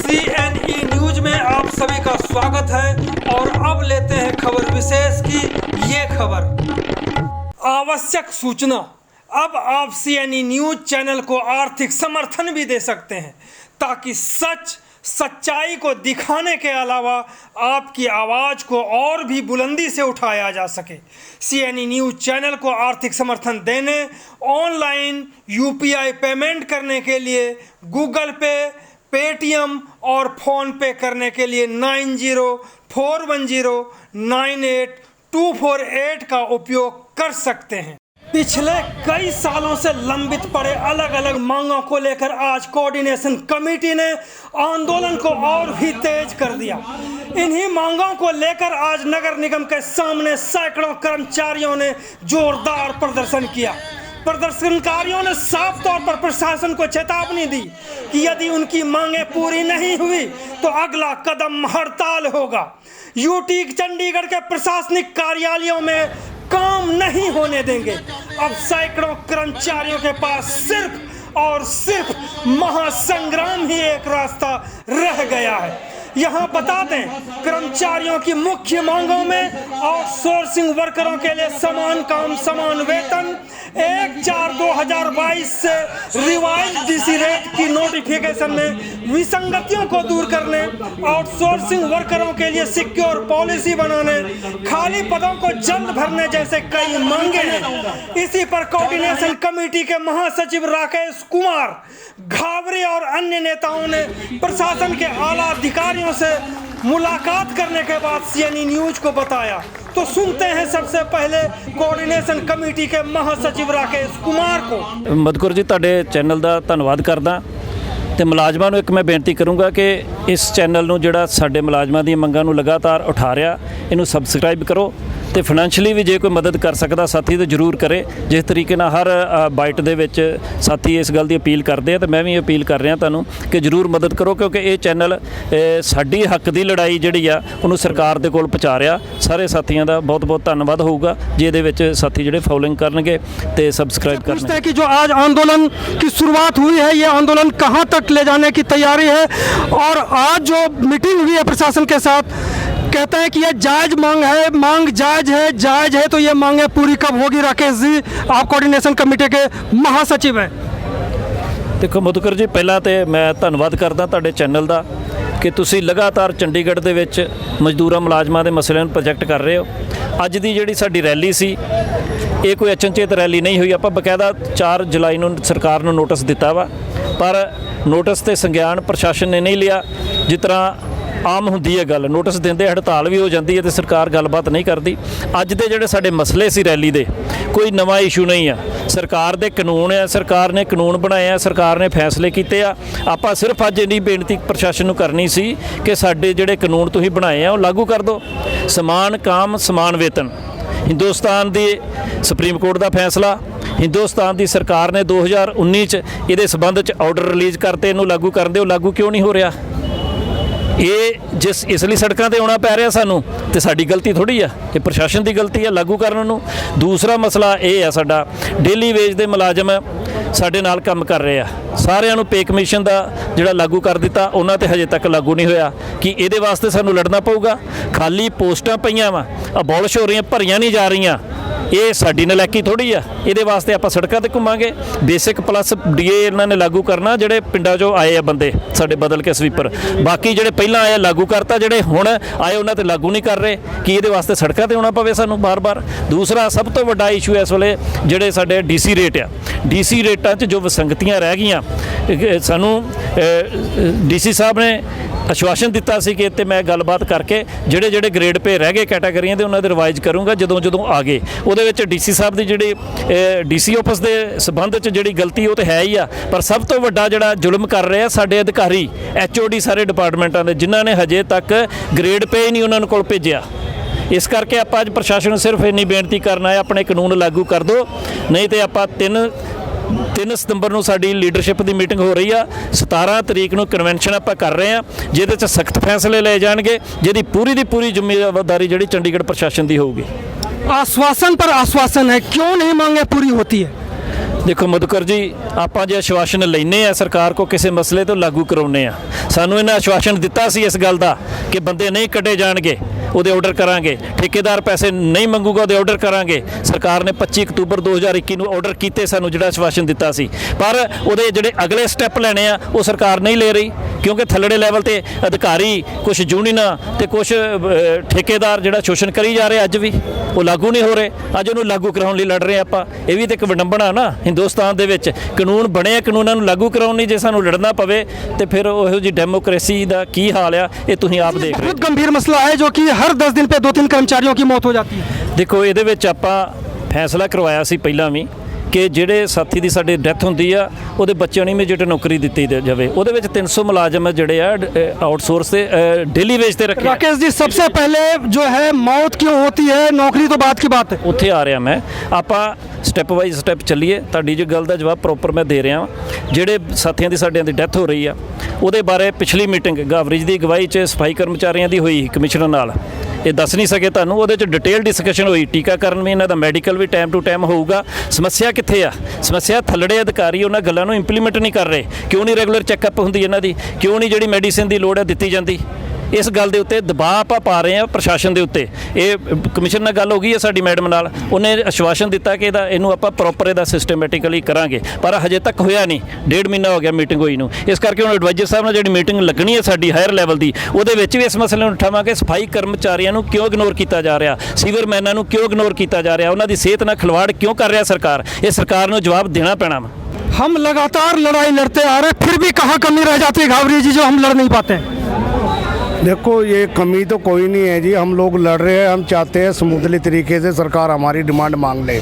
CNE news में आप सभी का स्वागत है और अब लेते हैं खबर विशेष की ये खबर। आवश्यक सूचना, अब आप CNE न्यूज चैनल को आर्थिक समर्थन भी दे सकते हैं ताकि सच्चाई को दिखाने के अलावा आपकी आवाज़ को और भी बुलंदी से उठाया जा सके। CNE न्यूज चैनल को आर्थिक समर्थन देने, ऑनलाइन UPI पेमेंट करने के लिए गूगल पे, पेटीएम और फ़ोन पे करने के लिए 9041098248 का उपयोग कर सकते हैं। पिछले कई सालों से लंबित पड़े अलग अलग मांगों को लेकर आज कोऑर्डिनेशन कमेटी ने आंदोलन को और भी तेज कर दिया। इन्हीं मांगों को लेकर आज नगर निगम के सामने सैकड़ों कर्मचारियों ने जोरदार प्रदर्शन किया। प्रदर्शनकारियों ने साफ तौर पर प्रशासन को चेतावनी दी कि यदि उनकी मांगें पूरी नहीं हुई तो अगला कदम हड़ताल होगा। यूटी चंडीगढ़ के प्रशासनिक कार्यालयों में काम नहीं होने देंगे। अब सैकड़ों कर्मचारियों के पास सिर्फ और सिर्फ महासंग्राम ही एक रास्ता रह गया है। यहाँ बता दें, कर्मचारियों की मुख्य मांगों में आउटसोर्सिंग वर्करों के लिए समान काम समान वेतन, 1/4/2022 से रिवाइज DC रेट की नोटिफिकेशन में विसंगतियों को दूर करने, आउटसोर्सिंग वर्करों के लिए सिक्योर पॉलिसी बनाने, खाली पदों को जल्द भरने जैसे कई मांगे हैं। इसी पर कोऑर्डिनेशन कमेटी के महासचिव राकेश कुमार घावरे और अन्य नेताओं ने प्रशासन के आला अधिकारियों से मुलाकात करने के बाद CNE न्यूज को बताया। तो सुनते हैं सबसे पहले कोऑर्डिनेशन कमेटी के महासचिव राकेश कुमार को। मधुकर जी, ਤੁਹਾਡੇ ਚੈਨਲ ਦਾ ਧੰਨਵਾਦ ਕਰਦਾ ਤੇ ਮੁਲਾਜ਼ਮਾਂ ਨੂੰ ਇੱਕ ਮੈਂ ਬੇਨਤੀ ਕਰੂੰਗਾ ਕਿ ਇਸ ਚੈਨਲ ਨੂੰ ਜਿਹੜਾ ਸਾਡੇ ਮੁਲਾਜ਼ਮਾਂ ਦੀਆਂ ਮੰਗਾਂ ਨੂੰ ਲਗਾਤਾਰ ਉਠਾ ਰਿਹਾ, ਇਹਨੂੰ ਸਬਸਕ੍ਰਾਈਬ ਕਰੋ ਤੇ ਫਾਈਨੈਂਸ਼ੀਅਲੀ ਵੀ ਜੇ ਕੋਈ ਮਦਦ ਕਰ ਸਕਦਾ ਸਾਥੀ ਤਾਂ ਜ਼ਰੂਰ ਕਰੇ। ਜਿਸ ਤਰੀਕੇ ਨਾਲ ਹਰ ਬਾਈਟ ਦੇ ਵਿੱਚ ਸਾਥੀ ਇਸ ਗੱਲ ਦੀ ਅਪੀਲ ਕਰਦੇ ਆ ਤੇ ਮੈਂ ਵੀ ਅਪੀਲ ਕਰ ਰਿਹਾ ਤੁਹਾਨੂੰ ਕਿ ਜ਼ਰੂਰ ਮਦਦ ਕਰੋ, ਕਿਉਂਕਿ ਇਹ ਚੈਨਲ ਸਾਡੀ ਹੱਕ ਦੀ ਲੜਾਈ ਜਿਹੜੀ ਆ ਉਹਨੂੰ ਸਰਕਾਰ ਦੇ ਕੋਲ ਪਹੁੰਚਾ ਰਿਹਾ। ਸਾਰੇ ਸਾਥੀਆਂ ਦਾ ਬਹੁਤ ਬਹੁਤ ਧੰਨਵਾਦ ਹੋਊਗਾ ਜੇ ਇਹਦੇ ਵਿੱਚ ਸਾਥੀ ਜਿਹੜੇ ਫੋਲੋਇੰਗ ਕਰਨਗੇ ਤੇ ਸਬਸਕ੍ਰਾइब करने। कि जो आज आंदोलन की शुरुआत हुई है, ये आंदोलन कहां तक ले जाने की तैयारी है और आज जो मीटिंग हुई है प्रशासन के साथ, कहते हैं कि ये जायज मांग है, मांग जायज है तो ये मांगे पूरी कब होगी? राकेश जी, आप कोऑर्डिनेशन कमेटी के महासचिव हैं। देखो मधुकर जी, पहला तो मैं धन्नवाद करदा ਤੁਹਾਡੇ ਚੈਨਲ ਦਾ ਕਿ ਤੁਸੀਂ ਲਗਾਤਾਰ ਚੰਡੀਗੜ੍ਹ ਦੇ ਵਿੱਚ ਮਜ਼ਦੂਰਾਂ ਮੁਲਾਜ਼ਮਾਂ ਦੇ ਮਸਲਿਆਂ ਨੂੰ ਪ੍ਰੋਜੈਕਟ ਕਰ ਰਹੇ ਹੋ। ਅੱਜ ਦੀ ਜਿਹੜੀ ਸਾਡੀ ਰੈਲੀ ਸੀ, ਇਹ ਕੋਈ ਅਚਨਚੇਤ ਰੈਲੀ ਨਹੀਂ ਹੋਈ। ਆਪਾਂ ਬਕਾਇਦਾ 4 ਜੁਲਾਈ ਨੂੰ ਸਰਕਾਰ ਨੂੰ ਨੋਟਿਸ ਦਿੱਤਾ ਵਾ, ਪਰ ਨੋਟਿਸ ਤੇ ਸੰਗਿਆਨ ਪ੍ਰਸ਼ਾਸਨ ਨੇ ਨਹੀਂ ਲਿਆ। ਜਿਸ ਤਰ੍ਹਾਂ ਆਮ ਹੁੰਦੀ ਹੈ ਗੱਲ, ਨੋਟਿਸ ਦਿੰਦੇ ਹੜਤਾਲ ਵੀ ਹੋ ਜਾਂਦੀ ਹੈ ਤੇ ਸਰਕਾਰ ਗੱਲਬਾਤ ਨਹੀਂ ਕਰਦੀ। ਅੱਜ ਦੇ ਜਿਹੜੇ ਸਾਡੇ ਮਸਲੇ ਸੀ ਰੈਲੀ ਦੇ, ਕੋਈ ਨਵਾਂ ਇਸ਼ੂ ਨਹੀਂ ਆ। ਸਰਕਾਰ ਦੇ ਕਾਨੂੰਨ ਆ, ਸਰਕਾਰ ਨੇ ਕਾਨੂੰਨ ਬਣਾਏ ਆ, ਸਰਕਾਰ ਨੇ ਫੈਸਲੇ ਕੀਤੇ ਆ। ਆਪਾਂ ਸਿਰਫ ਅੱਜ ਇੰਨੀ ਬੇਨਤੀ ਪ੍ਰਸ਼ਾਸਨ ਨੂੰ ਕਰਨੀ ਸੀ ਕਿ ਸਾਡੇ ਜਿਹੜੇ ਕਾਨੂੰਨ ਤੁਸੀਂ ਬਣਾਏ ਆ ਉਹ ਲਾਗੂ ਕਰ ਦਿਓ। ਸਮਾਨ ਕਾਮ ਸਮਾਨ ਵੇਤਨ, ਹਿੰਦੁਸਤਾਨ ਦੀ ਸੁਪਰੀਮ ਕੋਰਟ ਦਾ ਫੈਸਲਾ, ਹਿੰਦੁਸਤਾਨ ਦੀ ਸਰਕਾਰ ਨੇ 2019 'ਚ ਇਹਦੇ ਸੰਬੰਧ 'ਚ ਆਰਡਰ ਰਿਲੀਜ਼ ਕਰਤੇ, ਇਹਨੂੰ ਲਾਗੂ ਕਰਨ ਦਿਓ। ਲਾਗੂ ਕਿਉਂ ਨਹੀਂ ਹੋ ਰਿਹਾ? ਇਹ ਇਸ ਲਈ ਸੜਕਾਂ 'ਤੇ ਆਉਣਾ ਪੈ ਰਿਹਾ ਸਾਨੂੰ, ਤੇ ਸਾਡੀ ਗਲਤੀ ਥੋੜ੍ਹੀ ਆ, ਇਹ ਪ੍ਰਸ਼ਾਸਨ ਦੀ ਗਲਤੀ ਆ ਲਾਗੂ ਕਰਨ ਨੂੰ। ਦੂਸਰਾ ਮਸਲਾ ਇਹ ਆ, ਸਾਡਾ ਡੇਲੀ ਵੇਜ ਦੇ ਮੁਲਾਜ਼ਮ ਸਾਡੇ ਨਾਲ ਕੰਮ ਕਰ ਰਹੇ ਆ, ਸਾਰਿਆਂ ਨੂੰ ਪੇ ਕਮਿਸ਼ਨ ਦਾ ਜਿਹੜਾ ਲਾਗੂ ਕਰ ਦਿੱਤਾ, ਉਹਨਾਂ 'ਤੇ ਹਜੇ ਤੱਕ ਲਾਗੂ ਨਹੀਂ ਹੋਇਆ। ਕਿ ਇਹਦੇ ਵਾਸਤੇ ਸਾਨੂੰ ਲੜਨਾ ਪਊਗਾ? ਖਾਲੀ ਪੋਸਟਾਂ ਪਈਆਂ ਵਾ, ਅਬੋਲਿਸ਼ ਹੋ ਰਹੀਆਂ, ਭਰੀਆਂ ਨਹੀਂ ਜਾ ਰਹੀਆਂ, ਇਹ ਸਾਡੀ ਨਲਾਇਕੀ ਥੋੜ੍ਹੀ ਆ। ਇਹਦੇ ਵਾਸਤੇ ਆਪਾਂ ਸੜਕਾਂ 'ਤੇ ਘੁੰਮਾਂਗੇ। ਬੇਸਿਕ ਪਲੱਸ DA ਇਹਨਾਂ ਨੇ ਲਾਗੂ ਕਰਨਾ, ਜਿਹੜੇ ਪਿੰਡਾਂ 'ਚੋਂ ਆਏ ਆ ਬੰਦੇ ਸਾਡੇ ਬਦਲ ਕੇ ਸਵੀਪਰ, ਬਾਕੀ ਜਿਹੜੇ ਪਹਿਲਾਂ ਆਏ ਲਾਗੂ ਕਰਤਾ, ਜਿਹੜੇ ਹੁਣ ਆਏ ਉਹਨਾਂ 'ਤੇ ਲਾਗੂ ਨਹੀਂ ਕਰ ਰਹੇ। ਕਿ ਇਹਦੇ ਵਾਸਤੇ ਸੜਕਾਂ 'ਤੇ ਆਉਣਾ ਪਵੇ ਸਾਨੂੰ ਬਾਰ-ਬਾਰ? ਦੂਸਰਾ ਸਭ ਤੋਂ ਵੱਡਾ ਇਸ਼ੂ ਇਸ ਵੇਲੇ ਜਿਹੜੇ ਸਾਡੇ DC ਰੇਟ ਆ, DC ਰੇਟਾਂ 'ਚ ਜੋ ਵਿਸੰਗਤੀਆਂ ਰਹਿ ਗਈਆਂ, ਸਾਨੂੰ DC ਸਾਹਿਬ ਨੇ ਆਸ਼ਵਾਸਨ ਦਿੱਤਾ ਸੀ ਕਿ ਤੇ ਮੈਂ ਗੱਲਬਾਤ ਕਰਕੇ ਜਿਹੜੇ ਗ੍ਰੇਡ ਪੇ ਰਹਿ ਗਏ ਕੈਟਾਗਰੀਆਂ ਦੇ ਉਹਨਾਂ ਦੇ ਰਿਵਾਈਜ਼ ਕਰੂੰਗਾ ਜਦੋਂ ਆ ਗਏ। ਉਹਦੇ ਵਿੱਚ DC ਸਾਹਿਬ ਦੀ ਜਿਹੜੀ DC ਆਫਿਸ ਦੇ ਸੰਬੰਧ 'ਚ ਜਿਹੜੀ ਗਲਤੀ ਉਹ ਤਾਂ ਹੈ ਹੀ ਆ, ਪਰ ਸਭ ਤੋਂ ਵੱਡਾ ਜਿਹੜਾ ਜ਼ੁਲਮ ਕਰ ਰਹੇ ਆ ਸਾਡੇ ਅਧਿਕਾਰੀ HOD ਸਾਰੇ ਡਿਪਾਰਟਮੈਂਟਾਂ ਦੇ, ਜਿਨ੍ਹਾਂ ਨੇ ਹਜੇ ਤੱਕ ਗ੍ਰੇਡ ਪੇ ਹੀ ਨਹੀਂ ਉਹਨਾਂ ਨੂੰ ਕੋਲ ਭੇਜਿਆ। ਇਸ ਕਰਕੇ ਆਪਾਂ ਅੱਜ ਪ੍ਰਸ਼ਾਸਨ ਨੂੰ ਸਿਰਫ ਇੰਨੀ ਬੇਨਤੀ ਕਰਨਾ ਹੈ, ਆਪਣੇ ਕਾਨੂੰਨ ਲਾਗੂ ਕਰ ਦਿਓ, ਨਹੀਂ ਤਾਂ ਆਪਾਂ 3 ਸਤੰਬਰ ਨੂੰ ਸਾਡੀ ਲੀਡਰਸ਼ਿਪ ਦੀ ਮੀਟਿੰਗ ਹੋ ਰਹੀ ਆ। 17 ਤਰੀਕ ਨੂੰ ਕਨਵੈਨਸ਼ਨ ਆਪਾਂ ਕਰ ਰਹੇ ਆ, ਜਿਹਦੇ 'ਚ ਸਖਤ ਫੈਸਲੇ ਲਏ ਜਾਣਗੇ, ਜਿਹਦੀ ਪੂਰੀ ਦੀ ਪੂਰੀ ਜ਼ਿੰਮੇਵਾਰੀ ਜਿਹੜੀ ਚੰਡੀਗੜ੍ਹ ਪ੍ਰਸ਼ਾसन ਦੀ होगी। आश्वासन पर आश्वासन है, क्यों नहीं मांगे पूरी होती है? ਦੇਖੋ ਮਧੂਕਰ ਜੀ, ਆਪਾਂ ਜੇ ਆਸ਼ਵਾਸਨ ਲੈਨੇ ਆ ਸਰਕਾਰ ਕੋ ਕਿਸੇ ਮਸਲੇ ਤੋਂ ਲਾਗੂ ਕਰਾਉਨੇ ਆ। ਸਾਨੂੰ ਇਹਨਾਂ ਆਸ਼ਵਾਸਨ ਦਿੱਤਾ ਸੀ ਇਸ ਗੱਲ ਦਾ ਕਿ ਬੰਦੇ ਨਹੀਂ ਕੱਢੇ ਜਾਣਗੇ, ਉਹਦੇ ਆਰਡਰ ਕਰਾਂਗੇ। ਠੇਕੇਦਾਰ ਪੈਸੇ ਨਹੀਂ ਮੰਗੂਗਾ, ਉਹਦੇ ਆਰਡਰ ਕਰਾਂਗੇ। ਸਰਕਾਰ ਨੇ 25 ਅਕਤੂਬਰ 2021 ਨੂੰ ਆਰਡਰ ਕੀਤੇ ਸਾਨੂੰ, ਜਿਹੜਾ ਆਸ਼ਵਾਸਨ ਦਿੱਤਾ ਸੀ। ਪਰ ਉਹਦੇ ਜਿਹੜੇ ਅਗਲੇ ਸਟੈਪ ਲੈਣੇ ਆ ਉਹ ਸਰਕਾਰ ਨਹੀਂ ਲੈ ਰਹੀ, ਕਿਉਂਕਿ ਥੱਲੜੇ ਲੈਵਲ ਤੇ ਅਧਿਕਾਰੀ, ਕੁਝ ਯੂਨੀਅਨਾਂ ਤੇ ਕੁਝ ਠੇਕੇਦਾਰ ਜਿਹੜਾ ਸ਼ੋਸ਼ਣ ਕਰੀ ਜਾ ਰਹੇ, ਅੱਜ ਵੀ ਉਹ ਲਾਗੂ ਨਹੀਂ ਹੋ ਰਹੇ। ਅੱਜ ਉਹਨੂੰ ਲਾਗੂ ਕਰਾਉਣ ਲਈ ਲੜ ਰਹੇ ਆਪਾਂ। ਇਹ ਵੀ ਤਾਂ ਇੱਕ ਵਿਡੰਬਣਾ ਨਾ, ਹਿੰਦੁਸਤਾਨ ਦੇ ਵਿੱਚ ਕਾਨੂੰਨ ਬਣੇ, ਕਾਨੂੰਨਾਂ ਨੂੰ ਲਾਗੂ ਕਰਾਉਣ ਲਈ ਜੇ ਸਾਨੂੰ ਲੜਨਾ ਪਵੇ ਤੇ ਫਿਰ ਉਹੋ ਜਿਹੀ ਡੈਮੋਕ੍ਰੇਸੀ ਦਾ ਕੀ ਹਾਲ ਆ, ਇਹ ਤੁਸੀਂ ਆਪ ਦੇਖ ਰਹੇ ਹੋ। बहुत गंभीर मसला है जो कि हर 10 दिन पे 2-3 कर्मचारियों की मौत हो जाती है। ਦੇਖੋ, ਇਹਦੇ ਵਿੱਚ ਆਪਾਂ ਫੈਸਲਾ ਕਰਵਾਇਆ ਸੀ ਪਹਿਲਾਂ ਵੀ ਕਿ ਜਿਹੜੇ ਸਾਥੀ ਦੀ ਸਾਡੇ ਡੈਥ ਹੁੰਦੀ ਆ ਉਹਦੇ ਬੱਚਿਆਂ ਨੂੰ ਇਮੀਡੀਏਟ ਨੌਕਰੀ ਦਿੱਤੀ ਜਾਵੇ। ਉਹਦੇ ਵਿੱਚ 300 ਮੁਲਾਜ਼ਮ ਜਿਹੜੇ ਆ ਆਊਟਸੋਰਸ ਤੇ ਡੇਲੀ ਵੇਜ ਤੇ ਰੱਖੇ। राकेश जी, सबसे पहले जो है मौत क्यों होती है, नौकरी तो बात की बात है। ਉੱਥੇ ਆ ਰਿਹਾ ਮੈਂ, ਆਪਾਂ ਸਟੈਪ ਬਾਈ ਸਟੈਪ ਚੱਲੀਏ। ਤੁਹਾਡੀ ਜੋ ਗੱਲ ਦਾ ਜਵਾਬ ਪ੍ਰੋਪਰ ਮੈਂ ਦੇ ਰਿਹਾ ਹਾਂ। ਜਿਹੜੇ ਸਾਥੀਆਂ ਦੀ ਸਾਡਿਆਂ ਦੀ ਡੈਥ ਹੋ ਰਹੀ ਆ ਉਹਦੇ ਬਾਰੇ ਪਿਛਲੀ ਮੀਟਿੰਗ ਗਾਵਰੇਜ ਦੀ ਅਗਵਾਈ 'ਚ ਸਫਾਈ ਕਰਮਚਾਰੀਆਂ ਦੀ ਹੋਈ ਕਮਿਸ਼ਨਰ ਨਾਲ, ਇਹ ਦੱਸ ਨਹੀਂ ਸਕੇ ਤੁਹਾਨੂੰ। ਉਹਦੇ 'ਚ ਡਿਟੇਲ ਡਿਸਕਸ਼ਨ ਹੋਈ, ਟੀਕਾਕਰਨ ਵੀ ਇਹਨਾਂ ਦਾ ਮੈਡੀਕਲ ਵੀ ਟਾਈਮ ਟੂ ਟਾਈਮ ਹੋਊਗਾ। ਸਮੱਸਿਆ ਕਿੱਥੇ ਆ? ਸਮੱਸਿਆ ਥੱਲੜੇ ਅਧਿਕਾਰੀ ਉਹਨਾਂ ਗੱਲਾਂ ਨੂੰ ਇੰਪਲੀਮੈਂਟ ਨਹੀਂ ਕਰ ਰਹੇ। ਕਿਉਂ ਨਹੀਂ ਰੈਗੂਲਰ ਚੈੱਕਅਪ ਹੁੰਦੀ ਇਹਨਾਂ ਦੀ? ਕਿਉਂ ਨਹੀਂ ਜਿਹੜੀ ਮੈਡੀਸਿਨ ਦੀ ਲੋੜ ਹੈ ਦਿੱਤੀ ਜਾਂਦੀ? ਇਸ ਗੱਲ ਦੇ ਉੱਤੇ ਦਬਾਅ ਆਪਾਂ ਪਾ ਰਹੇ ਹਾਂ ਪ੍ਰਸ਼ਾਸਨ ਦੇ ਉੱਤੇ। ਇਹ ਕਮਿਸ਼ਨ ਨਾਲ ਗੱਲ ਹੋ ਗਈ ਹੈ ਸਾਡੀ ਮੈਡਮ ਨਾਲ, ਉਹਨੇ ਆਸ਼ਵਾਸਨ ਦਿੱਤਾ ਕਿ ਇਹਨੂੰ ਆਪਾਂ ਪ੍ਰੋਪਰ ਇਹਦਾ ਸਿਸਟਮੈਟਿਕਲੀ ਕਰਾਂਗੇ, ਪਰ ਹਜੇ ਤੱਕ ਹੋਇਆ ਨਹੀਂ। 1.5 ਮਹੀਨਾ ਹੋ ਗਿਆ ਮੀਟਿੰਗ ਹੋਈ ਨੂੰ। ਇਸ ਕਰਕੇ ਹੁਣ ਐਡਵਾਈਜ਼ਰ ਸਾਹਿਬ ਨਾਲ ਜਿਹੜੀ ਮੀਟਿੰਗ ਲੱਗਣੀ ਹੈ ਸਾਡੀ ਹਾਇਰ ਲੈਵਲ ਦੀ, ਉਹਦੇ ਵਿੱਚ ਵੀ ਇਸ ਮਸਲੇ ਨੂੰ ਉਠਾਵਾਂਗੇ। ਸਫਾਈ ਕਰਮਚਾਰੀਆਂ ਨੂੰ ਕਿਉਂ ਇਗਨੋਰ ਕੀਤਾ ਜਾ ਰਿਹਾ? ਸੀਵਰਮੈਨਾਂ ਨੂੰ ਕਿਉਂ ਇਗਨੋਰ ਕੀਤਾ ਜਾ ਰਿਹਾ? ਉਹਨਾਂ ਦੀ ਸਿਹਤ ਨਾਲ ਖਿਲਵਾੜ ਕਿਉਂ ਕਰ ਰਿਹਾ ਸਰਕਾਰ? ਇਹ ਸਰਕਾਰ ਨੂੰ ਜਵਾਬ ਦੇਣਾ ਪੈਣਾ ਵਾ। हम लगातार लड़ाई लड़ते आ रहे, फिर भी कहाँ कमी रह जाती है घावरी जी जो हम लड़ नहीं पाते हैं? देखो, ये कमी तो कोई नहीं है जी। हम लोग लड़ रहे हैं, हम चाहते हैं स्मूथली तरीके से सरकार हमारी डिमांड मांग ले।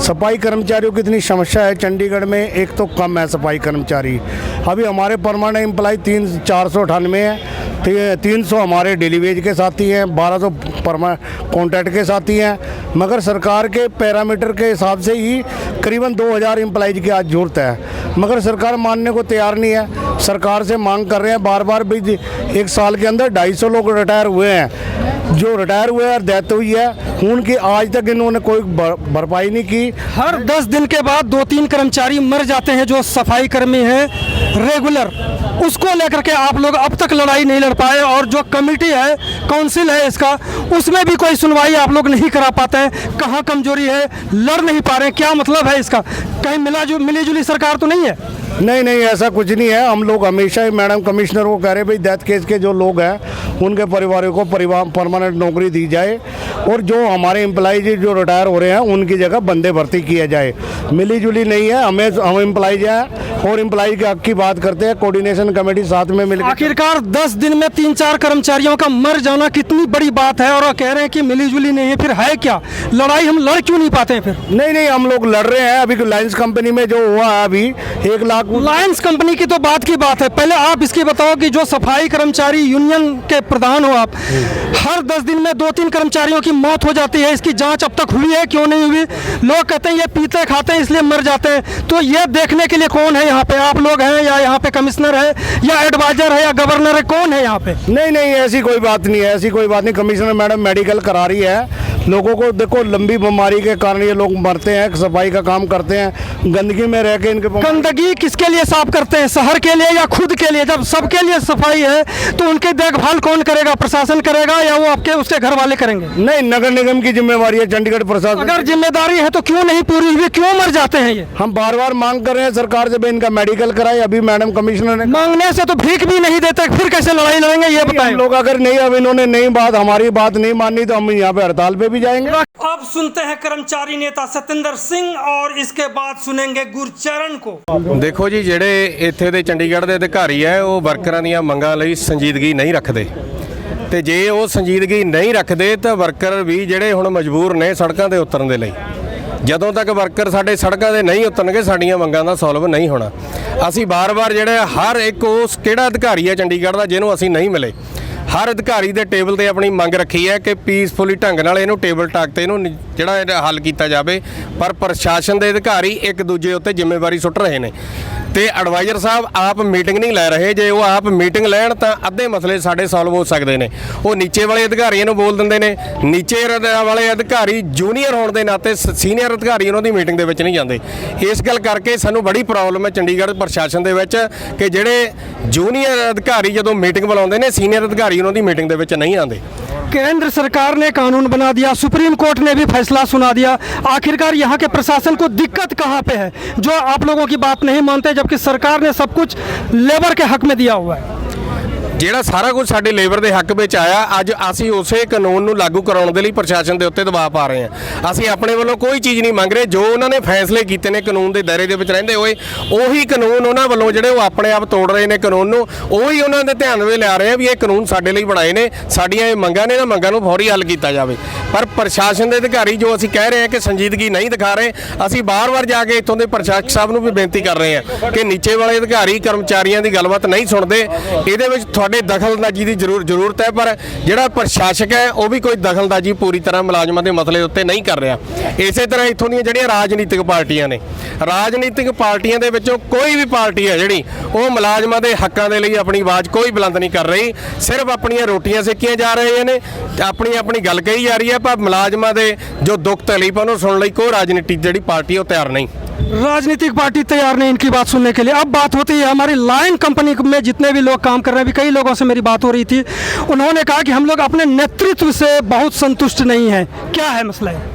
सफाई कर्मचारियों की इतनी समस्या है चंडीगढ़ में, एक तो कम है सफाई कर्मचारी। अभी हमारे परमानेंट एम्प्लॉय 498 है, 300 हमारे डेली वेज के साथी हैं, 1200 कॉन्ट्रैक्ट के साथी हैं। मगर सरकार के पैरामीटर के हिसाब से ही करीबन 2000 एम्प्लॉयज की आज ज़रूरत है, मगर सरकार मानने को तैयार नहीं है। सरकार से मांग कर रहे हैं बार बार भी। एक साल के अंदर 250 लोग रिटायर हुए हैं, जो रिटायर हुए और डेथ हुई है उनकी आज तक इन्होंने कोई भरपाई नहीं की। हर 10 दिन के बाद 2-3 कर्मचारी मर जाते हैं जो सफाई कर्मी हैं रेगुलर, उसको लेकर के आप लोग अब तक लड़ाई नहीं लड़ पाए। और जो कमेटी है, काउंसिल है इसका, उसमें भी कोई सुनवाई आप लोग नहीं करा पाते हैं। कहाँ कमजोरी है, लड़ नहीं पा रहे हैं, क्या मतलब है इसका? कहीं मिली जुली सरकार तो नहीं है? नहीं, ऐसा कुछ नहीं है। हम लोग हमेशा ही मैडम कमिश्नर को कह रहे भाई डेथ केस के जो लोग हैं उनके परिवारों को परमानेंट नौकरी दी जाए, और जो हमारे एम्प्लॉयज जो रिटायर हो रहे हैं उनकी जगह बंदे भर्ती किया जाए। मिली जुली नहीं है। हम एम्प्लॉयज हैं और एम्प्लॉय के हक की बात करते हैं। कोऑर्डिनेशन कमेटी साथ में मिलकर, आखिरकार 10 दिन में 3-4 कर्मचारियों का मर जाना कितनी बड़ी बात है, और कह रहे हैं कि मिली जुली नहीं है। फिर है क्या लड़ाई? हम लड़ क्यों नहीं पाते हैं फिर? नहीं, हम लोग लड़ रहे हैं। अभी लायंस कंपनी में जो हुआ है, अभी 1 लाख लायंस कंपनी की तो बात की बात है। पहले आप इसकी बताओ कि जो सफाई कर्मचारी यूनियन के प्रधान हो आप, हर 10 दिन में 2-3 कर्मचारियों की मौत हो जाती है, इसकी जांच अब तक हुई है? क्यों नहीं हुई? लोग कहते हैं ये पीते खाते हैं इसलिए मर जाते हैं। तो ये देखने के लिए कौन है यहाँ पे? आप लोग हैं, या यहाँ पे कमिश्नर है, या एडवाइजर है, या गवर्नर है? कौन है यहाँ पे? नहीं, ऐसी कोई बात नहीं है। ऐसी कोई बात नहीं। कमिश्नर मैडम मेडिकल करा रही है लोगों को। देखो, लंबी बीमारी के कारण ये लोग मरते हैं, सफाई का काम करते हैं, गंदगी में रह के इनके गंदगी किसके लिए साफ करते हैं? शहर के लिए या खुद के लिए? जब सबके लिए सफाई है तो उनकी देखभाल कौन करेगा? प्रशासन करेगा या वो आपके उसके घर वाले करेंगे? नहीं, नगर निगम की जिम्मेवारी है, चंडीगढ़ प्रशासन। अगर जिम्मेदारी है तो क्यों नहीं पूरी हुई? क्यों मर जाते हैं ये? हम बार बार मांग कर रहे हैं सरकार से, इनका मेडिकल कराए। अभी मैडम कमिश्नर ने मांगने से तो भीख भी नहीं देते, फिर कैसे लड़ाई लड़ेंगे ये बताएं। लोग अगर नहीं, अब इन्होंने हमारी बात नहीं मानी तो हम यहाँ पे हड़ताल पे भी जाएंगे। अब सुनते हैं कर्मचारी नेता सत्येंद्र सिंह, और इसके बाद सुनेंगे गुरचरण को। देखो जी, ਜਿਹੜੇ ਇੱਥੇ ਦੇ ਚੰਡੀਗੜ੍ਹ ਦੇ ਅਧਿਕਾਰੀ ਹੈ ਉਹ ਵਰਕਰਾਂ ਦੀਆਂ ਮੰਗਾਂ ਲਈ ਸੰਜੀਦਗੀ ਨਹੀਂ ਰੱਖਦੇ, ਤੇ ਜੇ ਉਹ ਸੰਜੀਦਗੀ ਨਹੀਂ ਰੱਖਦੇ ਤਾਂ ਵਰਕਰ ਵੀ ਜਿਹੜੇ ਹੁਣ ਮਜਬੂਰ ਨੇ ਸੜਕਾਂ ਤੇ ਉਤਰਨ ਦੇ ਲਈ। ਜਦੋਂ ਤੱਕ ਵਰਕਰ ਸਾਡੇ ਸੜਕਾਂ ਤੇ ਨਹੀਂ ਉਤਰਨਗੇ ਸਾਡੀਆਂ ਮੰਗਾਂ ਦਾ ਸੋਲਵ ਨਹੀਂ ਹੋਣਾ। ਅਸੀਂ ਬਾਰ-ਬਾਰ ਜਿਹੜੇ ਹਰ ਇੱਕ ਉਸ ਕਿਹੜਾ ਅਧਿਕਾਰੀ ਹੈ ਚੰਡੀਗੜ੍ਹ ਦਾ ਜਿਹਨੂੰ ਅਸੀਂ ਨਹੀਂ ਮਿਲੇ, ਹਰ ਅਧਿਕਾਰੀ ਦੇ ਟੇਬਲ ਤੇ ਆਪਣੀ ਮੰਗ ਰੱਖੀ ਹੈ ਕਿ ਪੀਸਫੁਲੀ ਢੰਗ ਨਾਲ ਇਹਨੂੰ ਟੇਬਲ ਟਾਕ ਤੇ ਇਹਨੂੰ ਜਿਹੜਾ ਹੱਲ ਕੀਤਾ ਜਾਵੇ, ਪਰ ਪ੍ਰਸ਼ਾਸਨ ਦੇ ਅਧਿਕਾਰੀ ਇੱਕ ਦੂਜੇ ਉੱਤੇ ਜ਼ਿੰਮੇਵਾਰੀ ਸੁੱਟ ਰਹੇ ਨੇ। ਤੇ ਐਡਵਾਈਜ਼ਰ ਸਾਹਿਬ ਆਪ ਮੀਟਿੰਗ ਨਹੀਂ ਲੈ ਰਹੇ। ਜੇ ਉਹ ਆਪ ਮੀਟਿੰਗ ਲੈਣ ਤਾਂ ਅੱਧੇ ਮਸਲੇ ਸਾਡੇ ਸੋਲਵ ਹੋ ਸਕਦੇ ਨੇ। ਉਹ ਨੀਚੇ ਵਾਲੇ ਅਧਿਕਾਰੀਆਂ ਨੂੰ ਬੋਲ ਦਿੰਦੇ ਨੇ, ਨੀਚੇ ਵਾਲੇ ਅਧਿਕਾਰੀ ਜੂਨੀਅਰ ਹੋਣ ਦੇ ਨਾਤੇ ਸੀਨੀਅਰ ਅਧਿਕਾਰੀ ਉਹਨਾਂ ਦੀ ਮੀਟਿੰਗ ਦੇ ਵਿੱਚ ਨਹੀਂ ਜਾਂਦੇ। ਇਸ ਗੱਲ ਕਰਕੇ ਸਾਨੂੰ ਬੜੀ ਪ੍ਰੋਬਲਮ ਹੈ ਚੰਡੀਗੜ੍ਹ ਪ੍ਰਸ਼ਾਸਨ ਦੇ ਵਿੱਚ ਕਿ ਜਿਹੜੇ ਜੂਨੀਅਰ ਅਧਿਕਾਰੀ ਜਦੋਂ ਮੀਟਿੰਗ ਬੁਲਾਉਂਦੇ ਨੇ, ਸੀਨੀਅਰ ਅਧਿਕਾਰੀ ਉਹਨਾਂ ਦੀ ਮੀਟਿੰਗ ਦੇ ਵਿੱਚ नहीं आते। केंद्र सरकार ने कानून बना दिया, सुप्रीम कोर्ट ने भी फैसला सुना दिया, आखिरकार यहाँ के प्रशासन को दिक्कत कहाँ पे है जो आप लोगों की बात नहीं मानते, जबकि सरकार ने सब कुछ लेबर के हक में दिया हुआ है। ਜਿਹੜਾ ਸਾਰਾ ਕੁਝ ਸਾਡੇ ਲੇਬਰ ਦੇ ਹੱਕ ਵਿੱਚ ਆਇਆ, ਅੱਜ ਅਸੀਂ ਉਸੇ ਕਾਨੂੰਨ ਨੂੰ ਲਾਗੂ ਕਰਾਉਣ ਦੇ ਲਈ ਪ੍ਰਸ਼ਾਸਨ ਦੇ ਉੱਤੇ ਦਬਾਅ ਪਾ ਰਹੇ ਹਾਂ। ਅਸੀਂ ਆਪਣੇ ਵੱਲੋਂ ਕੋਈ ਚੀਜ਼ ਨਹੀਂ ਮੰਗ ਰਹੇ। ਜੋ ਉਹਨਾਂ ਨੇ ਫੈਸਲੇ ਕੀਤੇ ਨੇ ਕਾਨੂੰਨ ਦੇ ਦਾਇਰੇ ਦੇ ਵਿੱਚ ਰਹਿੰਦੇ ਹੋਏ, ਉਹੀ ਕਾਨੂੰਨ ਉਹਨਾਂ ਵੱਲੋਂ ਜਿਹੜੇ ਉਹ ਆਪਣੇ ਆਪ ਤੋੜ ਰਹੇ ਨੇ ਕਾਨੂੰਨ ਨੂੰ, ਉਹੀ ਉਹਨਾਂ ਦੇ ਧਿਆਨ ਵਿੱਚ ਲਿਆ ਰਹੇ ਆ ਵੀ ਇਹ ਕਾਨੂੰਨ ਸਾਡੇ ਲਈ ਬਣਾਏ ਨੇ, ਸਾਡੀਆਂ ਇਹ ਮੰਗਾਂ ਨੇ, ਇਹਨਾਂ ਮੰਗਾਂ ਨੂੰ ਫੌਰੀ ਹੱਲ ਕੀਤਾ ਜਾਵੇ। ਪਰ ਪ੍ਰਸ਼ਾਸਨ ਦੇ ਅਧਿਕਾਰੀ ਜੋ ਅਸੀਂ ਕਹਿ ਰਹੇ ਹਾਂ ਕਿ ਸੰਜੀਦਗੀ ਨਹੀਂ ਦਿਖਾ ਰਹੇ, ਅਸੀਂ ਬਾਰ-ਬਾਰ ਜਾ ਕੇ ਇੱਥੋਂ ਦੇ ਪ੍ਰਸ਼ਾਸਕ ਸਾਹਿਬ ਨੂੰ ਵੀ ਬੇਨਤੀ ਕਰ ਰਹੇ ਹਾਂ ਕਿ ਨੀਚੇ ਵਾਲੇ ਅਧਿਕਾਰੀ ਕਰਮਚਾਰੀਆਂ ਦੀ ਗੱਲਬਾਤ ਨਹੀਂ ਸੁਣਦੇ। ਇਹਦੇ ਵਿੱਚ ਤੁਹਾਡੇ ਦਖਲਅੰਦਾਜ਼ੀ ਦੀ ਜ਼ਰੂਰਤ ਹੈ, ਪਰ ਜਿਹੜਾ ਪ੍ਰਸ਼ਾਸਕ ਹੈ ਉਹ ਵੀ ਕੋਈ ਦਖਲਅੰਦਾਜ਼ੀ ਪੂਰੀ ਤਰ੍ਹਾਂ ਮੁਲਾਜ਼ਮਾਂ ਦੇ ਮਸਲੇ ਉੱਤੇ ਨਹੀਂ ਕਰ ਰਿਹਾ। ਇਸੇ ਤਰ੍ਹਾਂ ਇੱਥੋਂ ਦੀਆਂ ਜਿਹੜੀਆਂ ਰਾਜਨੀਤਿਕ ਪਾਰਟੀਆਂ ਨੇ, ਰਾਜਨੀਤਿਕ ਪਾਰਟੀਆਂ ਦੇ ਵਿੱਚੋਂ ਕੋਈ ਵੀ ਪਾਰਟੀ ਹੈ ਜਿਹੜੀ ਉਹ ਮੁਲਾਜ਼ਮਾਂ ਦੇ ਹੱਕਾਂ ਦੇ ਲਈ ਆਪਣੀ ਆਵਾਜ਼ ਕੋਈ ਬੁਲੰਦ ਨਹੀਂ ਕਰ ਰਹੀ, ਸਿਰਫ ਆਪਣੀਆਂ ਰੋਟੀਆਂ ਸੇਕੀਆਂ ਜਾ ਰਹੇ ਨੇ, ਆਪਣੀ ਗੱਲ ਕਹੀ ਜਾ ਰਹੀ ਹੈ, ਪਰ ਮੁਲਾਜ਼ਮਾਂ ਦੇ ਜੋ ਦੁੱਖ ਤਕਲੀਫ ਉਹਨੂੰ ਸੁਣਨ ਲਈ ਕੋਈ ਰਾਜਨੀਤਿਕ ਜਿਹੜੀ ਪਾर्टी ਉਹ ਤਿਆਰ नहीं। राजनीतिक पार्टी तैयार नहीं इनकी बात सुनने के लिए। अब बात होती है हमारी लाइन कंपनी में जितने भी लोग काम कर रहे हैं, अभी कई लोगों से मेरी बात हो रही थी, उन्होंने कहा कि हम लोग अपने नेतृत्व से बहुत संतुष्ट नहीं हैं। क्या है मसला है?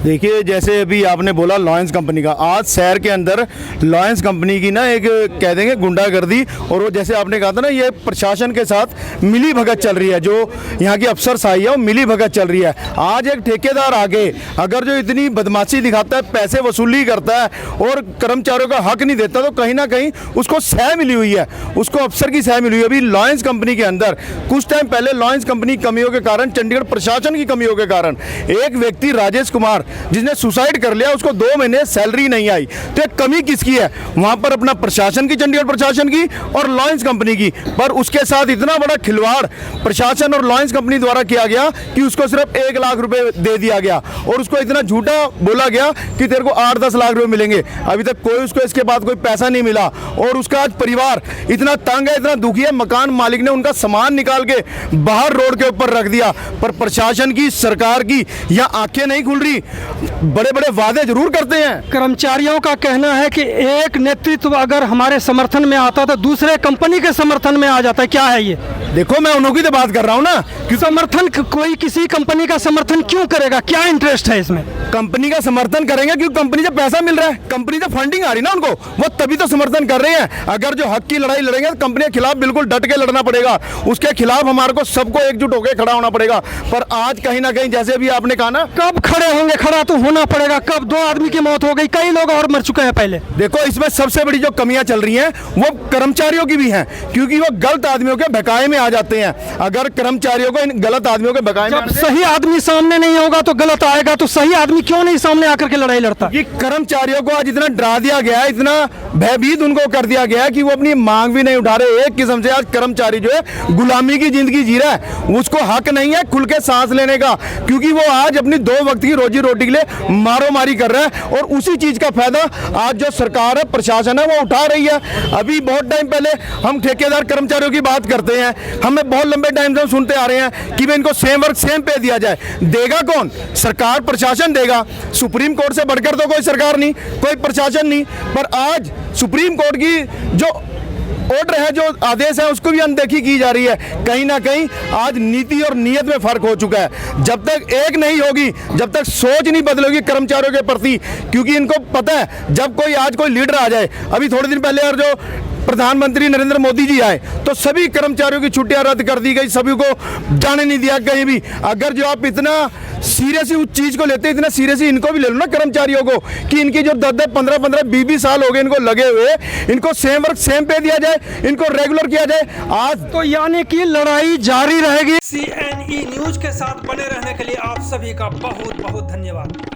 देखिए, जैसे अभी आपने बोला लॉयंस कंपनी का, आज शहर के अंदर लॉयंस कंपनी की ना एक कह देंगे गुंडागर्दी, और वो जैसे आपने कहा था ना, ये प्रशासन के साथ मिली भगत चल रही है। जो यहाँ की अफसरशाही है वो मिली भगत चल रही है। आज एक ठेकेदार आगे अगर जो इतनी बदमाशी दिखाता है, पैसे वसूली करता है और कर्मचारियों का हक नहीं देता, तो कहीं ना कहीं उसको सह मिली हुई है, उसको अफसर की सह मिली हुई है। अभी लॉयंस कंपनी के अंदर कुछ टाइम पहले लॉयंस कंपनी कमियों के कारण, चंडीगढ़ प्रशासन की कमियों के कारण, एक व्यक्ति राजेश कुमार जिसने सुसाइड कर लिया, उसको 2 महीने सैलरी नहीं आई। तो एक कमी किसकी है? वहां पर अपना प्रशासन की, चंडीगढ़ प्रशासन की और लॉयंस कंपनी की। पर उसके साथ इतना बड़ा खिलवाड़ प्रशासन और लॉयंस कंपनी द्वारा किया गया कि उसको सिर्फ 1 लाख रुपए दे दिया गया और उसको इतना झूठा बोला गया कि तेरे को 8-10 लाख रुपए मिलेंगे। अभी तक कोई उसको इसके बाद कोई पैसा नहीं मिला और उसका आज परिवार इतना तंग है, इतना दुखी है। मकान मालिक ने उनका सामान निकाल के बाहर रोड के ऊपर रख दिया। पर प्रशासन की, सरकार की यहाँ आंखें नहीं खुल रही, बड़े बड़े वादे जरूर करते हैं। कर्मचारियों का कहना है कि एक नेतृत्व अगर हमारे समर्थन में आता तो दूसरे कंपनी के समर्थन में आ जाता है। क्या है ये? देखो, मैं उन्हों की तो बात कर रहा हूँ ना कि समर्थन कोई किसी कंपनी का समर्थन क्यों करेगा? क्या इंटरेस्ट है इसमें? कंपनी का समर्थन करेंगे क्योंकि कंपनी से पैसा मिल रहा है, कंपनी से फंडिंग आ रही ना उनको, वो तभी तो समर्थन कर रहे हैं। अगर जो हक की लड़ाई लड़ेंगे तो कंपनी के खिलाफ बिल्कुल डट के लड़ना पड़ेगा, उसके खिलाफ हमारे को सबको एकजुट होकर खड़ा होना पड़ेगा। पर आज कहीं ना कहीं, जैसे अभी आपने कहा ना, कब खड़े होंगे? खड़ा तो होना पड़ेगा। कब? 2 आदमी की मौत हो गई, कई लोग और मर चुके हैं पहले। देखो, इसमें सबसे बड़ी जो कमियां चल रही हैं वो कर्मचारियों की भी हैं, क्योंकि वो गलत आदमियों के बकाये में आ जाते हैं। अगर कर्मचारियों को इन गलत आदमियों के बकाये में, सही आदमी सामने नहीं होगा तो गलत आएगा, तो सही आदमी क्यों नहीं सामने आकर के लड़ाई लड़ता? ये कर्मचारियों को आज इतना डरा दिया गया है, इतना भयभीत उनको कर दिया गया है कि वो अपनी मांग भी नहीं उठा रहे। एक किस्म से आज कर्मचारी जो है गुलामी की जिंदगी जी रहा है, उसको हक नहीं है खुल के सांस लेने का, क्योंकि वो आज अपनी 2 वक्त की रोजी रोटी के लिए मारो मारी कर रहा है। और उसी चीज का फायदा आज जो सरकार है, प्रशासन है, वो उठा रही है। अभी बहुत टाइम पहले हम ठेकेदार कर्मचारियों की बात करते हैं, हमें बहुत लंबे टाइम से हम सुनते आ रहे हैं कि भाई इनको सेम वर्क सेम पे दिया जाए। देगा कौन? सरकार, प्रशासन देगा। सुप्रीम कोर्ट से बढ़कर तो कोई सरकार नहीं, कोई प्रशासन नहीं। पर आज सुप्रीम कोर्ट की जो ऑर्डर है, जो आदेश है, उसको भी अनदेखी की जा रही है। कहीं ना कहीं आज नीति और नीयत में फर्क हो चुका है। जब तक एक नहीं होगी, जब तक सोच नहीं बदलेगी कर्मचारियों के प्रति, क्योंकि इनको पता है जब कोई आज कोई लीडर आ जाए, अभी थोड़े दिन पहले और जो प्रधानमंत्री नरेंद्र मोदी जी आए तो सभी कर्मचारियों की छुट्टियां रद्द कर दी गई, सभी को जाने नहीं दिया कहीं भी। अगर जो आप इतना सीरियसली उस चीज को लेते, इतना सीरियसली इनको भी ले लो ना कर्मचारियों को, कि इनकी जो 10-10, 15-15, 20-20 साल हो गए इनको लगे हुए, इनको सेम वर्क सेम पे दिया जाए, इनको रेगुलर किया जाए। आज तो यानी कि लड़ाई जारी रहेगी। CNE न्यूज के साथ बने रहने के लिए आप सभी का बहुत बहुत धन्यवाद।